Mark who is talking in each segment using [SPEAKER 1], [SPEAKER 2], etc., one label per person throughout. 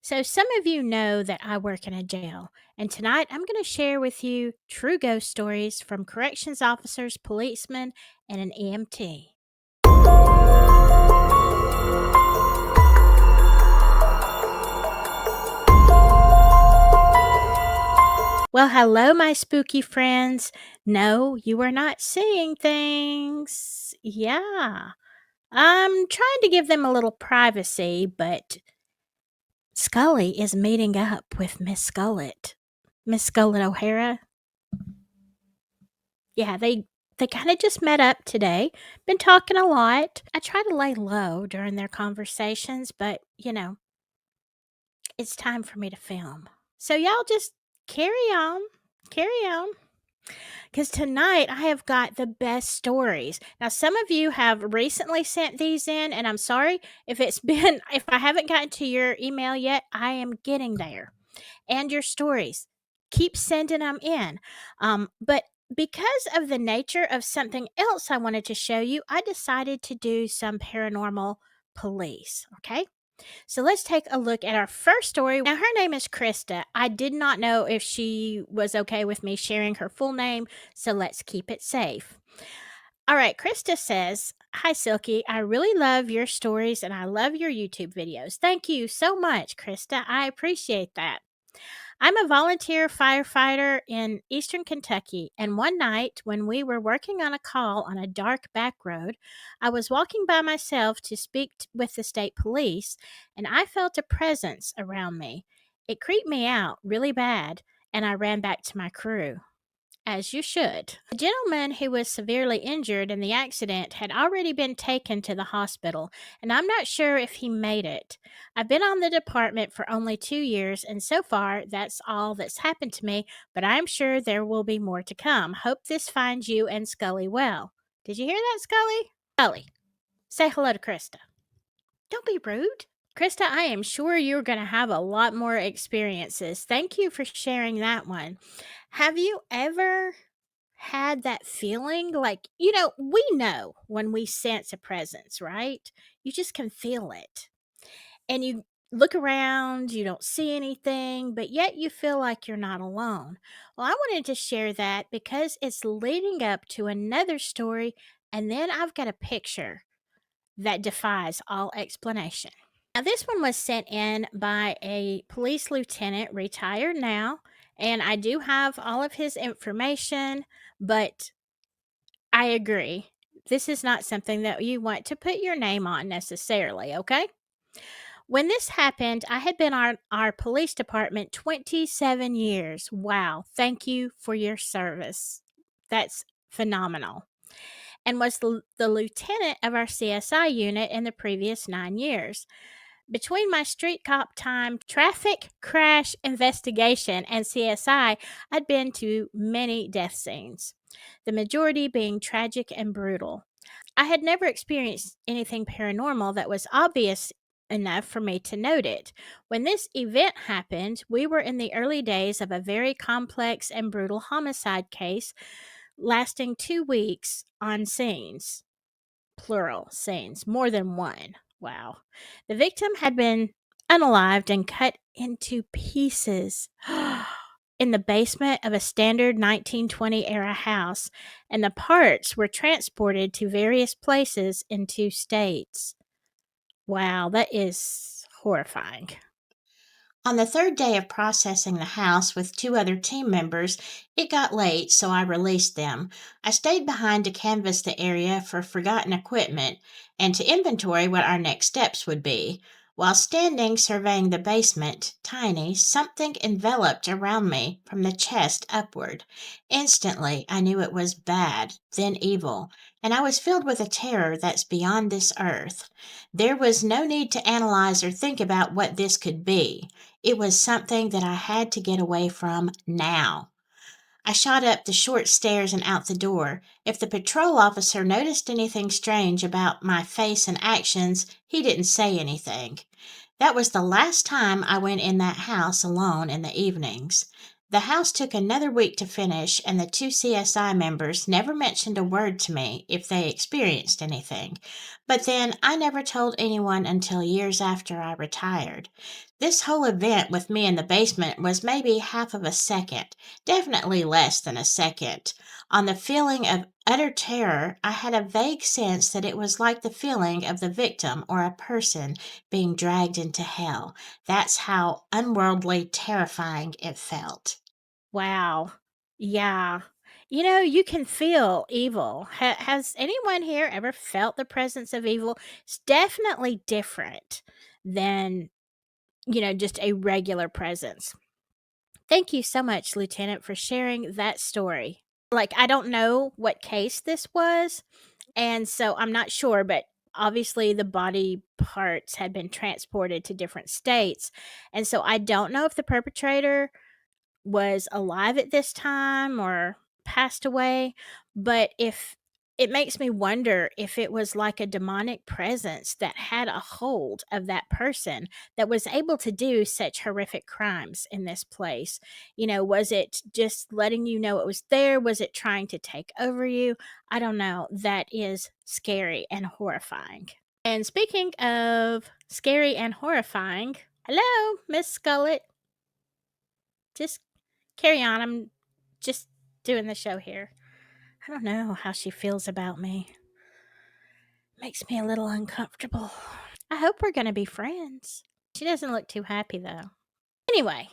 [SPEAKER 1] So, some of you know that I work in a jail, and tonight I'm going to share with you true ghost stories from corrections officers, policemen, and an EMT. Well, hello, my spooky friends. No, you are not seeing things. Yeah, I'm trying to give them a little privacy, but Scully is meeting up with Miss Scullett. Miss Scullett O'Hara. Yeah, they kinda just met up today, been talking a lot. I try to lay low during their conversations, but, it's time for me to film. So y'all just carry on, carry on, because tonight I have got the best stories. Now, some of you have recently sent these in, and I'm sorry if it's been if I haven't gotten to your email yet, I am getting there. And your stories. Keep sending them in. But because of the nature of something else I wanted to show you, I decided to do some paranormal police. Okay. So let's take a look at our first story. Now, her name is Krista. I did not know if she was okay with me sharing her full name, so let's keep it safe. All right, Krista says, "Hi, Silky. I really love your stories and I love your YouTube videos. Thank you so much, Krista. I appreciate that. I'm a volunteer firefighter in eastern Kentucky, and one night when we were working on a call on a dark back road, I was walking by myself to speak with the state police, and I felt a presence around me. It creeped me out really bad, and I ran back to my crew. As you should. The gentleman who was severely injured in the accident had already been taken to the hospital, and I'm not sure if he made it. I've been on the department for only 2 years, and so far that's all that's happened to me, but I'm sure there will be more to come. Hope this finds you and Scully well." Did you hear that, Scully? Scully, say hello to Krista. Don't be rude. Krista, I am sure you're going to have a lot more experiences. Thank you for sharing that one. Have you ever had that feeling like, we know when we sense a presence, right? You just can feel it. And you look around, you don't see anything, but yet you feel like you're not alone. Well, I wanted to share that because it's leading up to another story, and then I've got a picture that defies all explanation. Now, this one was sent in by a police lieutenant, retired now, and I do have all of his information, but I agree. This is not something that you want to put your name on necessarily, okay? When this happened, I had been on our police department 27 years. Wow. Thank you for your service. That's phenomenal. And was the lieutenant of our CSI unit in the previous 9 years. Between my street cop time, traffic crash investigation, and CSI, I'd been to many death scenes, the majority being tragic and brutal. I had never experienced anything paranormal that was obvious enough for me to note it. When this event happened, we were in the early days of a very complex and brutal homicide case lasting 2 weeks on scenes, plural scenes, more than one. Wow. The victim had been unalived and cut into pieces in the basement of a standard 1920 era house, and the parts were transported to various places in 2 states. Wow, that is horrifying. On the third day of processing the house with two other team members, it got late, so I released them. I stayed behind to canvass the area for forgotten equipment and to inventory what our next steps would be. While standing surveying the basement, tiny, something enveloped around me from the chest upward. Instantly, I knew it was bad, then evil, and I was filled with a terror that's beyond this earth. There was no need to analyze or think about what this could be. It was something that I had to get away from now. I shot up the short stairs and out the door. If the patrol officer noticed anything strange about my face and actions, he didn't say anything. That was the last time I went in that house alone in the evenings. The house took another week to finish, and the two CSI members never mentioned a word to me if they experienced anything. But then I never told anyone until years after I retired.
[SPEAKER 2] This whole event with me in the basement was maybe half of a second, definitely less than a second. On the feeling of utter terror, I had a vague sense that it was like the feeling of the victim or a person being dragged into hell. That's how unworldly terrifying it felt.
[SPEAKER 1] Wow. Yeah. You know, you can feel evil. Has anyone here ever felt the presence of evil? It's definitely different than, just a regular presence. Thank you so much, Lieutenant, for sharing that story. Like, I don't know what case this was, and so I'm not sure, but obviously the body parts had been transported to different states. And so I don't know if the perpetrator was alive at this time or passed away, but if it makes me wonder if it was like a demonic presence that had a hold of that person that was able to do such horrific crimes in this place. Was it just letting you know it was there? Was it trying to take over you? I don't know. That is scary and horrifying. And speaking of scary and horrifying, hello, Miss Scullett. Just carry on. I'm just doing the show here. I don't know how she feels about me. Makes me a little uncomfortable. I hope we're going to be friends. She doesn't look too happy though. Anyway,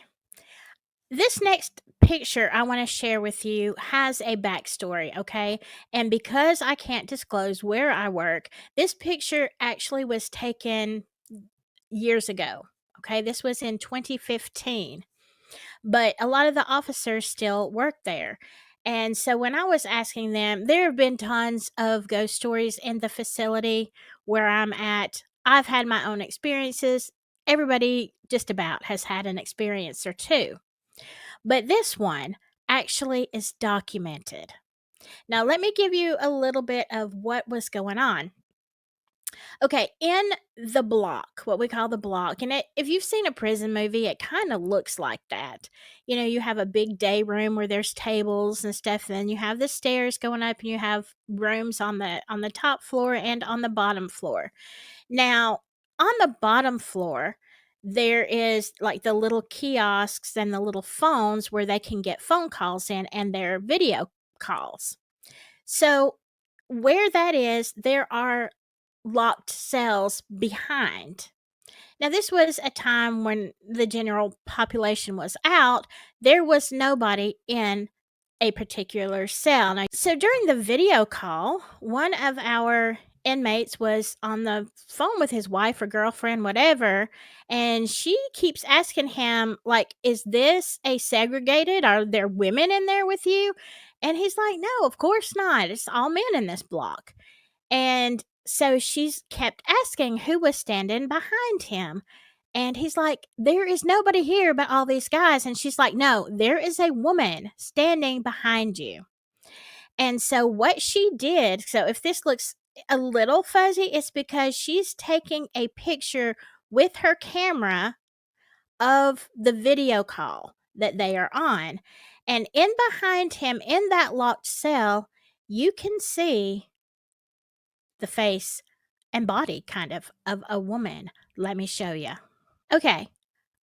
[SPEAKER 1] this next picture I want to share with you has a backstory, okay? And because I can't disclose where I work, this picture actually was taken years ago. Okay, this was in 2015. But a lot of the officers still work there. And so when I was asking them, there have been tons of ghost stories in the facility where I'm at. I've had my own experiences. Everybody just about has had an experience or two. But this one actually is documented. Now, let me give you a little bit of what was going on. Okay, in the block, what we call the block, and if you've seen a prison movie, it kind of looks like that. You have a big day room where there's tables and stuff, and then you have the stairs going up, and you have rooms on the top floor and on the bottom floor. Now, on the bottom floor, there is like the little kiosks and the little phones where they can get phone calls in and their video calls. So, where that is, there are locked cells behind. Now, this was a time when the general population was out. There was nobody in a particular cell. Now, so during the video call, one of our inmates was on the phone with his wife or girlfriend, whatever, and she keeps asking him, like, is this a segregated? Are there women in there with you? And he's like, no, of course not. It's all men in this block. And so she's kept asking who was standing behind him. And he's like, there is nobody here but all these guys. And she's like, no, there is a woman standing behind you. And so what she did, so if this looks a little fuzzy, it's because she's taking a picture with her camera of the video call that they are on. And in behind him in that locked cell, you can see the face and body kind of a woman. Let me show you. Okay,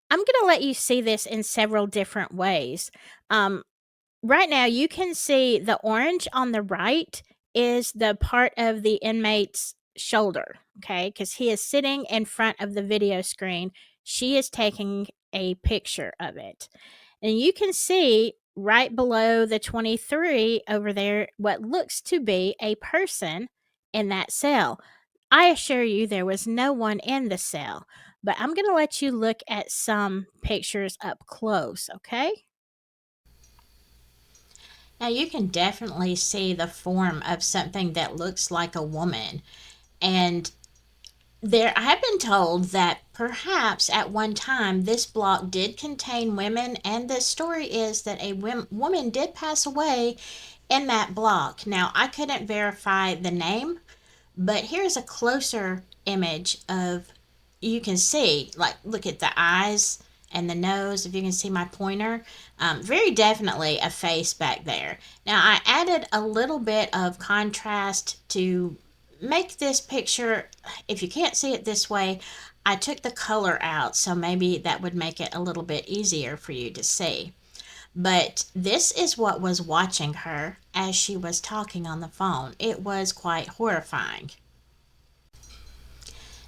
[SPEAKER 1] I'm going to let you see this in several different ways. Right now, you can see the orange on the right is the part of the inmate's shoulder, okay, because he is sitting in front of the video screen. She is taking a picture of it. And you can see right below the 23 over there what looks to be a person in that cell. I assure you there was no one in the cell, but I'm going to let you look at some pictures up close, okay?
[SPEAKER 2] Now, you can definitely see the form of something that looks like a woman. And I have been told that perhaps at one time this block did contain women, and the story is that a woman did pass away in that block. Now, I couldn't verify the name, but here's a closer image of, you can see, like, look at the eyes and the nose, if you can see my pointer. Very definitely a face back there. Now, I added a little bit of contrast to make this picture, if you can't see it this way, I took the color out, so maybe that would make it a little bit easier for you to see. But this is what was watching her as she was talking on the phone. It was quite horrifying.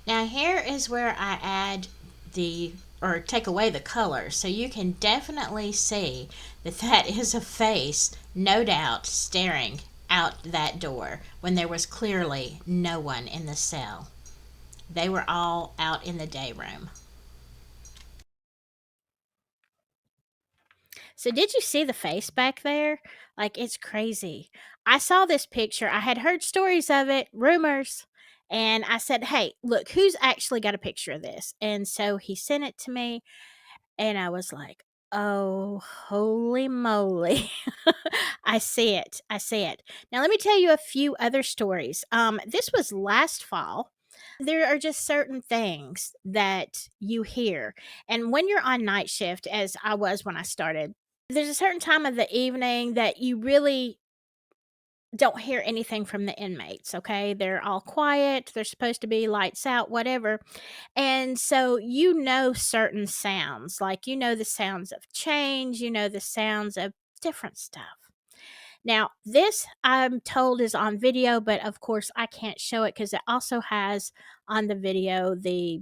[SPEAKER 2] Now, here is where I add the or take away the color, so you can definitely see that that is a face, no doubt, staring out that door when there was clearly no one in the cell. They were all out in the day room.
[SPEAKER 1] So did you see the face back there? Like, it's crazy. I saw this picture. I had heard stories of it, rumors, and I said, "Hey, look, who's actually got a picture of this?" And so he sent it to me, and I was like, "Oh, holy moly." I see it. I see it. Now let me tell you a few other stories. This was last fall. There are just certain things that you hear. And when you're on night shift, as I was when I started, there's a certain time of the evening that you really don't hear anything from the inmates, okay? They're all quiet, they're supposed to be lights out, whatever. And so you know certain sounds, like you know the sounds of change, you know the sounds of different stuff. Now, this I'm told is on video, but of course I can't show it because it also has on the video the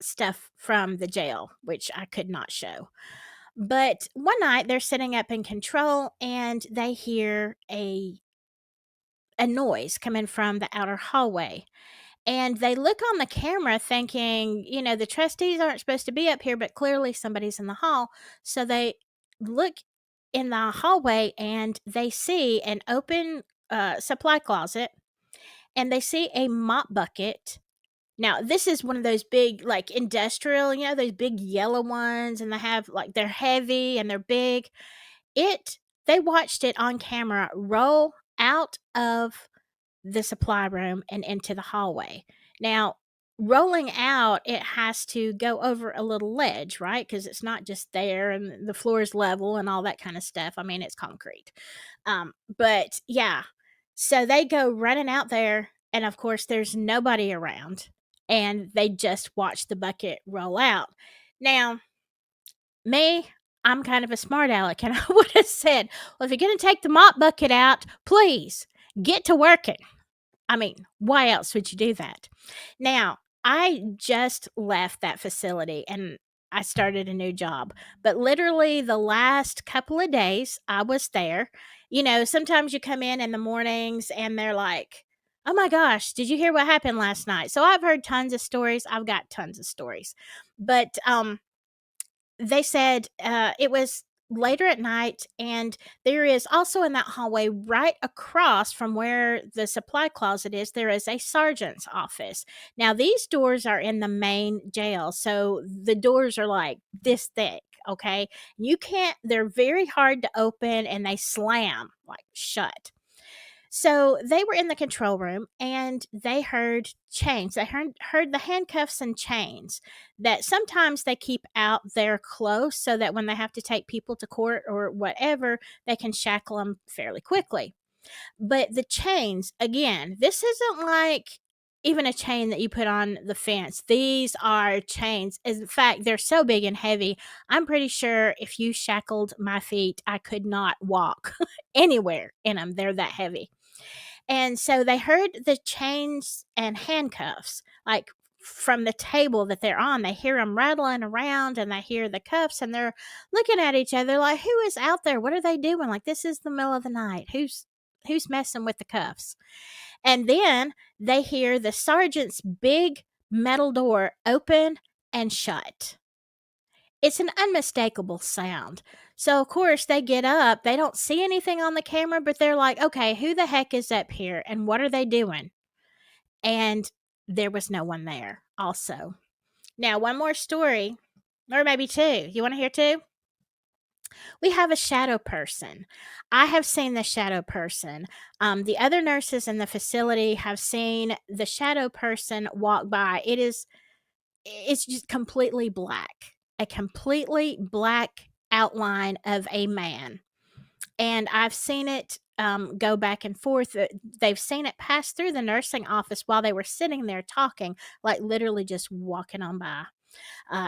[SPEAKER 1] stuff from the jail, which I could not show. But one night they're sitting up in control and they hear a noise coming from the outer hallway. And they look on the camera thinking, the trustees aren't supposed to be up here, but clearly somebody's in the hall. So they look in the hallway and they see an open supply closet and they see a mop bucket. Now, this is one of those big, like industrial, those big yellow ones, and they have like they're heavy and they're big. It, they watched it on camera roll out of the supply room and into the hallway. Now, rolling out, it has to go over a little ledge, right? Because it's not just there and the floor is level and all that kind of stuff. I mean, it's concrete. But yeah, so they go running out there, and of course, there's nobody around, and they just watch the bucket roll out. Now, me, I'm kind of a smart aleck, and I would have said, "Well, if you're going to take the mop bucket out, please get to working." I mean, why else would you do that? Now, I just left that facility and I started a new job, but literally the last couple of days I was there. Sometimes you come in the mornings and they're like, "Oh my gosh, did you hear what happened last night?" So I've heard tons of stories. I've got tons of stories. But they said, it was later at night, and there is also in that hallway right across from where the supply closet is, there is a sergeant's office. Now, these doors are in the main jail, so the doors are like this thick, okay? You can't, they're very hard to open and they slam like shut. So they were in the control room and they heard chains. They heard the handcuffs and chains that sometimes they keep out there close so that when they have to take people to court or whatever, they can shackle them fairly quickly. But the chains, again, this isn't like even a chain that you put on the fence. These are chains. In fact, they're so big and heavy. I'm pretty sure if you shackled my feet, I could not walk anywhere in them. They're that heavy. And so they heard the chains and handcuffs, like from the table that they're on. They hear them rattling around and they hear the cuffs and they're looking at each other like, who is out there? What are they doing? Like, this is the middle of the night. Who's messing with the cuffs? And then they hear the sergeant's big metal door open and shut. It's an unmistakable sound. So, of course, they get up. They don't see anything on the camera, but they're like, okay, who the heck is up here and what are they doing? And there was no one there, also. Now, one more story, or maybe two. You want to hear two? We have a shadow person. I have seen the shadow person. The other nurses in the facility have seen the shadow person walk by. It's just completely black, a completely black outline of a man. And I've seen it go back and forth. They've seen it pass through the nursing office while they were sitting there talking, like literally just walking on by,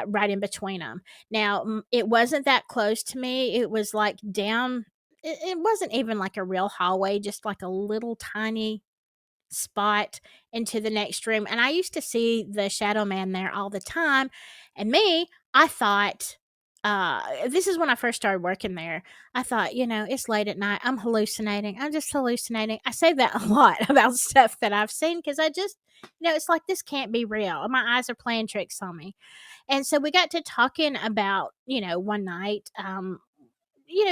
[SPEAKER 1] right in between them. Now, it wasn't that close to me. It was like down. It wasn't even like a real hallway, just like a little tiny spot into the next room, and I used to see the shadow man there all the time, and me, I thought, this is when I first started working there. I thought, "It's late at night, I'm hallucinating, I'm just hallucinating." I say that a lot about stuff that I've seen because I just it's like, "This can't be real, my eyes are playing tricks on me." And so we got to talking about, one night,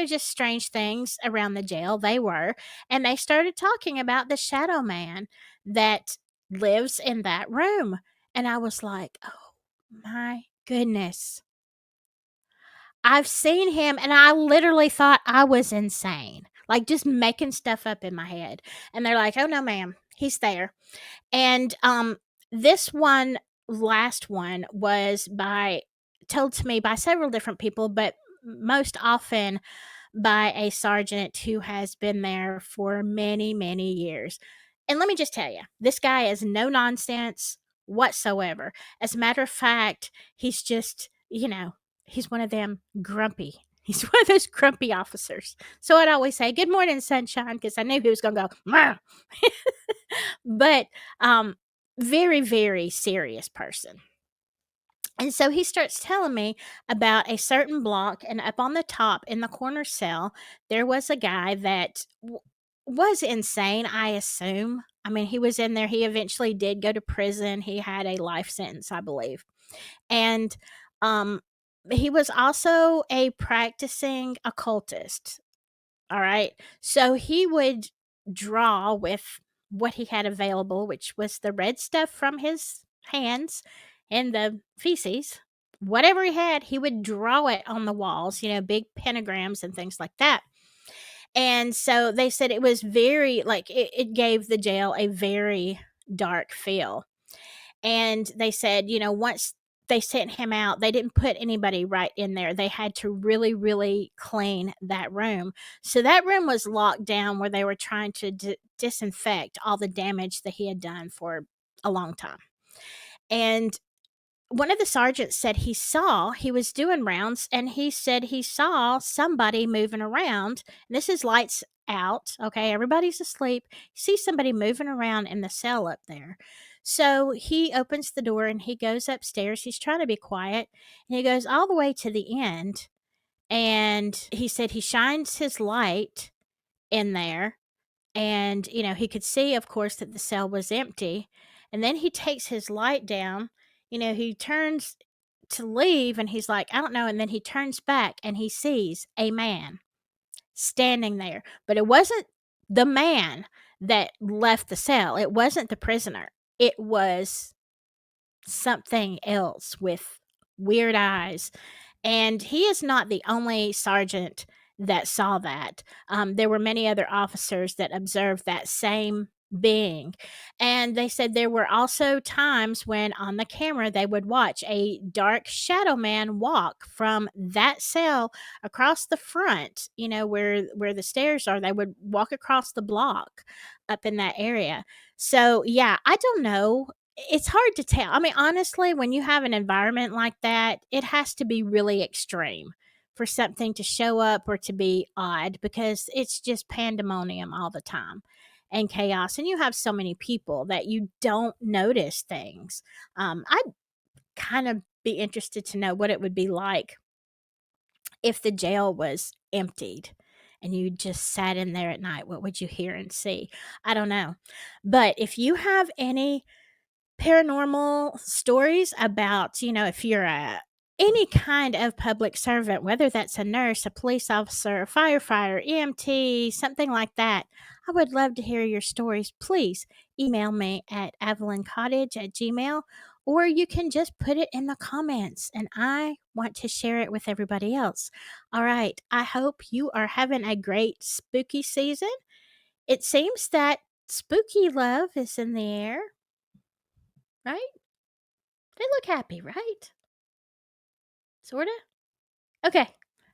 [SPEAKER 1] just strange things around the jail. They were. And they started talking about the shadow man that lives in that room. And I was like, oh my goodness. I've seen him and I literally thought I was insane, like just making stuff up in my head. And they're like, oh no, ma'am, he's there. And this one, last one, was told to me by several different people, but most often by a sergeant who has been there for many, many years. And let me just tell you, this guy is no nonsense whatsoever. As a matter of fact, he's just, he's one of them grumpy. He's one of those grumpy officers. So I'd always say, "Good morning, sunshine," because I knew he was going to go, "Meow." But very, very serious person. And so he starts telling me about a certain block, and up on the top in the corner cell, there was a guy that was insane, I assume. I mean, he was in there. He eventually did go to prison. He had a life sentence, I believe. And um, he was also a practicing occultist. All right. So he would draw with what he had available, which was the red stuff from his hands and the feces. Whatever he had, he would draw it on the walls, big pentagrams and things like that. And so they said it was very, like, it gave the jail a very dark feel. And they said, once they sent him out, they didn't put anybody right in there. They had to really, really clean that room. So that room was locked down where they were trying to disinfect all the damage that he had done for a long time. And one of the sergeants said he was doing rounds and he said he saw somebody moving around. This is lights out. Okay. Everybody's asleep. He sees somebody moving around in the cell up there. So he opens the door and he goes upstairs. He's trying to be quiet and he goes all the way to the end. And he said he shines his light in there and, he could see, of course, that the cell was empty. And then he takes his light down, he turns to leave and he's like, I don't know. And then he turns back and he sees a man standing there. But it wasn't the man that left the cell, it wasn't the prisoner, it was something else with weird eyes. And he is not the only sergeant that saw that. There were many other officers that observed that same being. And they said there were also times when on the camera they would watch a dark shadow man walk from that cell across the front, where the stairs are. They would walk across the block up in that area. So, yeah, I don't know, it's hard to tell. I mean, honestly, when you have an environment like that, it has to be really extreme for something to show up or to be odd because it's just pandemonium all the time and chaos. And you have so many people that you don't notice things. I'd kind of be interested to know what it would be like if the jail was emptied and you just sat in there at night. What would you hear and see? I don't know. But if you have any paranormal stories about, if you're any kind of public servant, whether that's a nurse, a police officer, a firefighter, EMT, something like that, I would love to hear your stories. Please email me at avelincottage@gmail, or you can just put it in the comments and I want to share it with everybody else. All right. I hope you are having a great spooky season. It seems that spooky love is in the air, right? They look happy, right? Sorta? Okay.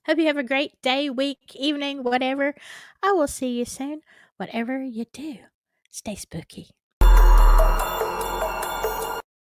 [SPEAKER 1] Hope you have a great day, week, evening, whatever. I will see you soon. Whatever you do, stay spooky.